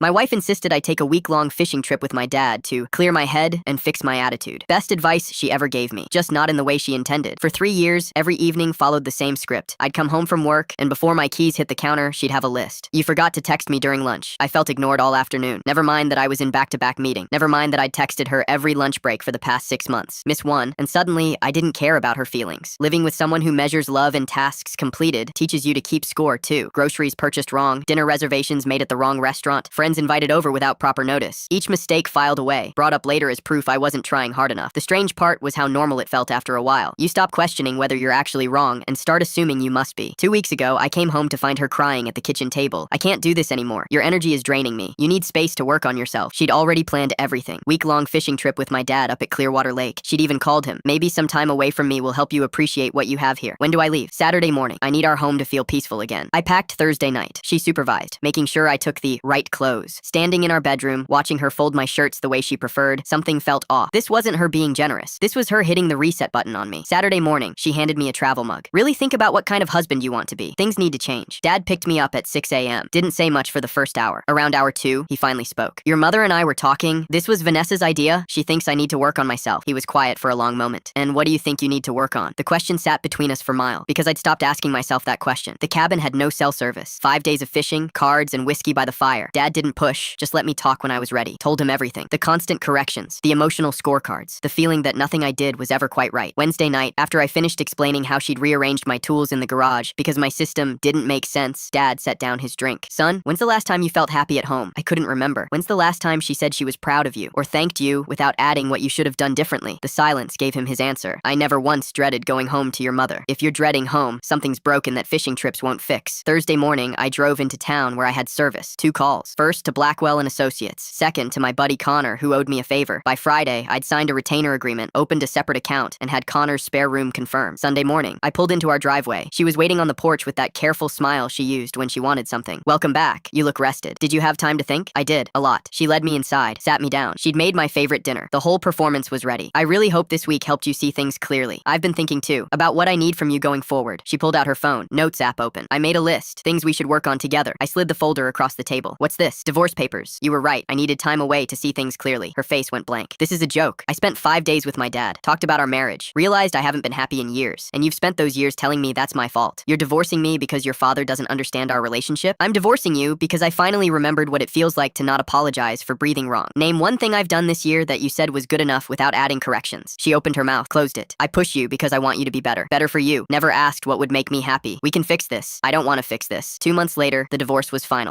My wife insisted I take a week-long fishing trip with my dad to clear my head and fix my attitude. Best advice she ever gave me, just not in the way she intended. For 3 years, every evening followed the same script. I'd come home from work, and before my keys hit the counter, she'd have a list. You forgot to text me during lunch. I felt ignored all afternoon. Never mind that I was in back-to-back meeting. Never mind that I'd texted her every lunch break for the past 6 months. Miss one, and suddenly, I didn't care about her feelings. Living with someone who measures love and tasks completed teaches you to keep score, too. Groceries purchased wrong, dinner reservations made at the wrong restaurant, friends invited over without proper notice. Each mistake filed away, brought up later as proof I wasn't trying hard enough. The strange part was how normal it felt after a while. You stop questioning whether you're actually wrong and start assuming you must be. 2 weeks ago, I came home to find her crying at the kitchen table. I can't do this anymore. Your energy is draining me. You need space to work on yourself. She'd already planned everything. Week-long fishing trip with my dad up at Clearwater Lake. She'd even called him. Maybe some time away from me will help you appreciate what you have here. When do I leave? Saturday morning. I need our home to feel peaceful again. I packed Thursday night. She supervised, making sure I took the right clothes. Standing in our bedroom, watching her fold my shirts the way she preferred, something felt off. This wasn't her being generous. This was her hitting the reset button on me. Saturday morning, she handed me a travel mug. Really think about what kind of husband you want to be. Things need to change. Dad picked me up at 6 a.m. Didn't say much for the first hour. Around hour 2, he finally spoke. Your mother and I were talking. This was Vanessa's idea. She thinks I need to work on myself. He was quiet for a long moment. And what do you think you need to work on? The question sat between us for miles, because I'd stopped asking myself that question. The cabin had no cell service. 5 days of fishing, cards, and whiskey by the fire. Dad didn't push, just let me talk when I was ready. Told him everything. The constant corrections, the emotional scorecards, the feeling that nothing I did was ever quite right. Wednesday night, after I finished explaining how she'd rearranged my tools in the garage because my system didn't make sense, Dad set down his drink. Son, when's the last time you felt happy at home? I couldn't remember. When's the last time she said she was proud of you or thanked you without adding what you should have done differently? The silence gave him his answer. I never once dreaded going home to your mother. If you're dreading home, something's broken that fishing trips won't fix. Thursday morning, I drove into town where I had service. 2 calls. First to Blackwell and Associates. Second to my buddy Connor, who owed me a favor. By Friday, I'd signed a retainer agreement, opened a separate account, and had Connor's spare room confirmed. Sunday morning, I pulled into our driveway. She was waiting on the porch with that careful smile she used when she wanted something. Welcome back. You look rested. Did you have time to think? I did. A lot. She led me inside, sat me down. She'd made my favorite dinner. The whole performance was ready. I really hope this week helped you see things clearly. I've been thinking too, about what I need from you going forward. She pulled out her phone, notes app open. I made a list, things we should work on together. I slid the folder across the table. What's this? Divorce papers. You were right. I needed time away to see things clearly. Her face went blank. This is a joke. I spent 5 days with my dad, talked about our marriage, realized I haven't been happy in years, and you've spent those years telling me that's my fault. You're divorcing me because your father doesn't understand our relationship? I'm divorcing you because I finally remembered what it feels like to not apologize for breathing wrong. Name one thing I've done this year that you said was good enough without adding corrections. She opened her mouth, closed it. I push you because I want you to be better. Better for you. Never asked what would make me happy. We can fix this. I don't want to fix this. 2 months later, the divorce was final.